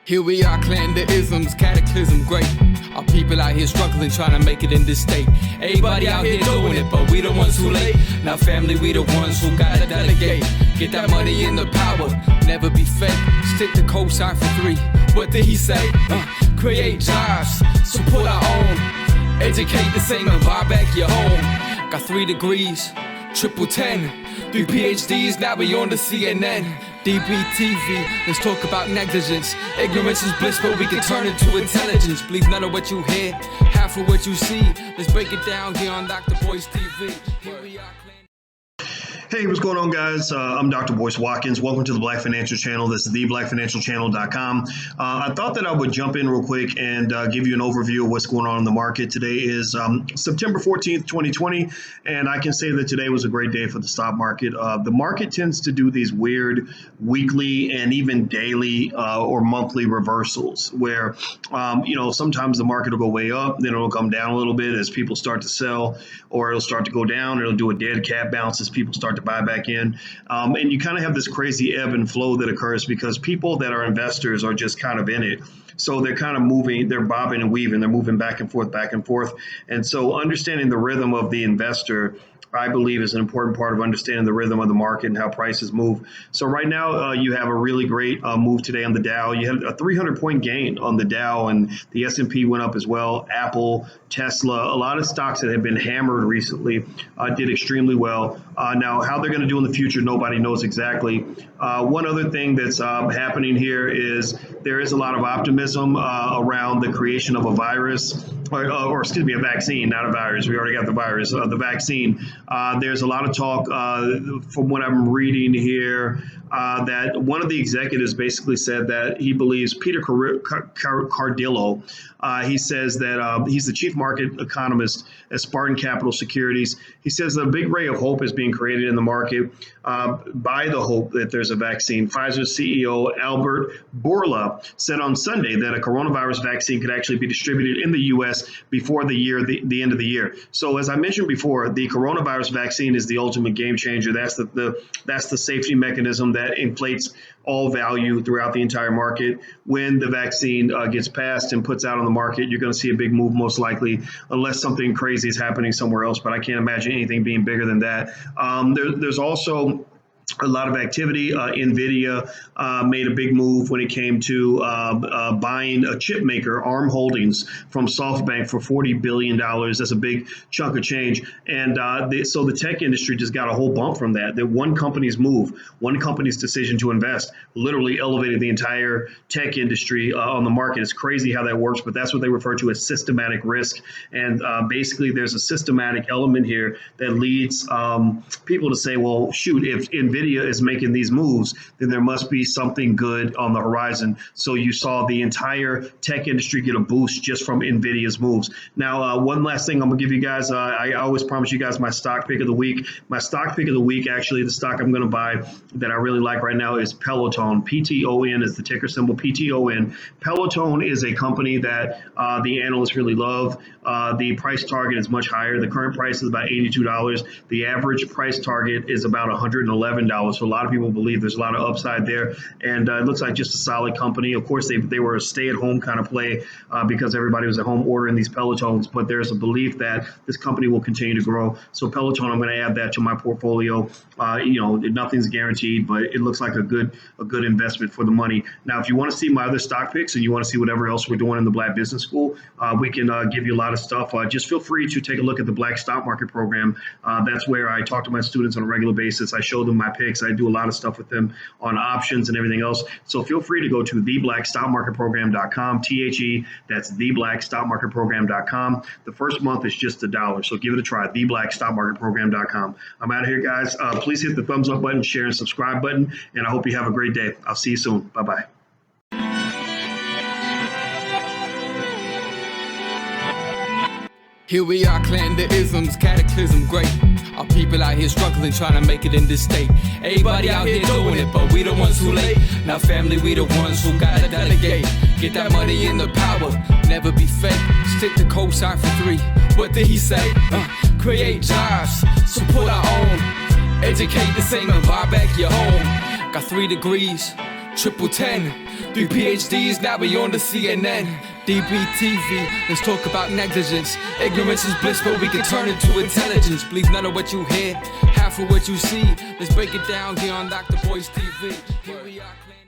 Here we are, clan the isms, cataclysm great. Our people out here struggling, trying to make it in this state. Everybody out here doing it, but we the ones who late. Now family, we the ones who gotta delegate. Get that money in the power, never be fake. Stick to cosign for 3. What did he say? Create jobs, support our own. Educate the same and buy back your home. Got 3 degrees, triple 10. 3 PhDs, now we on the CNN. DBTV, let's talk about negligence. Ignorance is bliss, but we can turn it to intelligence. Believe none of what you hear, half of what you see. Let's break it down here on Dr. Boyce TV. Here we are. Hey, what's going on, guys? I'm Dr. Boyce Watkins. Welcome to the Black Financial Channel. This is theblackfinancialchannel.com. I thought that I would jump in real quick and give you an overview of what's going on in the market. Today is September 14th, 2020, and I can say that today was a great day for the stock market. The market tends to do these weird weekly and even daily or monthly reversals where, sometimes the market will go way up, then it'll come down a little bit as people start to sell, or it'll start to go down. It'll do a dead cat bounce as people start to buy back in. And you kind of have this crazy ebb and flow that occurs because people that are investors are just kind of in it. So they're kind of moving, they're bobbing and weaving, they're moving back and forth, back and forth. And so understanding the rhythm of the investor, I believe, is an important part of understanding the rhythm of the market and how prices move. So right now, you have a really great move today on the Dow. You had a 300-point gain on the Dow, and the S&P went up as well. Apple, Tesla, a lot of stocks that have been hammered recently did extremely well. Now, how they're going to do in the future, nobody knows exactly. One other thing that's happening here is there is a lot of optimism around the creation of a virus, or excuse me, a vaccine, not a virus. We already got the virus, the vaccine. There's a lot of talk from what I'm reading here that one of the executives basically said that he believes, Peter Cardillo, he says that he's the chief market economist at Spartan Capital Securities. He says that a big ray of hope is being created in the market by the hope that there's a vaccine. Pfizer CEO Albert Bourla said on Sunday that a coronavirus vaccine could actually be distributed in the U.S. before the end of the year. So as I mentioned before, the coronavirus vaccine is the ultimate game changer. That's the safety mechanism that inflates all value throughout the entire market. When the vaccine gets passed and puts out on the market, you're going to see a big move most likely, unless something crazy is happening somewhere else. But I can't imagine anything being bigger than that. There's also a lot of activity. Nvidia made a big move when it came to buying a chip maker, ARM Holdings, from SoftBank for $40 billion. That's a big chunk of change. And so the tech industry just got a whole bump from that. That one company's move, one company's decision to invest literally elevated the entire tech industry on the market. It's crazy how that works, but that's what they refer to as systematic risk. And basically, there's a systematic element here that leads people to say, well, shoot, if Nvidia is making these moves, then there must be something good on the horizon. So you saw the entire tech industry get a boost just from Nvidia's moves. Now, one last thing I'm gonna give you guys, I always promise you guys my stock pick of the week. My stock pick of the week, actually, the stock I'm gonna buy that I really like right now is Peloton. PTON is the ticker symbol, PTON. Peloton is a company that the analysts really love. The price target is much higher. The current price is about $82. The average price target is about $111. So a lot of people believe there's a lot of upside there, and it looks like just a solid company. Of course, they were a stay-at-home kind of play because everybody was at home ordering these Pelotons, but there's a belief that this company will continue to grow. So Peloton, I'm going to add that to my portfolio. Nothing's guaranteed, but it looks like a good investment for the money. Now, if you want to see my other stock picks and you want to see whatever else we're doing in the Black Business School, we can give you a lot of stuff. Just feel free to take a look at the Black Stock Market Program. That's where I talk to my students on a regular basis. I show them my picks. I do a lot of stuff with them on options and everything else. So feel free to go to theblackstockmarketprogram.com, THE, that's theblackstockmarketprogram.com. The first month is just $1. So give it a try, theblackstockmarketprogram.com. I'm out of here, guys. Please hit the thumbs up button, share, and subscribe button. And I hope you have a great day. I'll see you soon. Bye-bye. Here we are, clan the isms, cataclysm great. Our people out here struggling, trying to make it in this state. Everybody out here doing it, but we the ones who late. Now family, we the ones who gotta delegate. Get that money in the power, never be fake. Stick to cosign for 3. What did he say? Create jobs, support our own. Educate the same and buy back your home. Got 3 degrees, triple 10. 3 PhDs, now we on the CNN. DBTV, let's talk about negligence. Ignorance is bliss, but we can turn it to intelligence. Believe none of what you hear, half of what you see. Let's break it down here on Dr. Boyce TV. Here we are.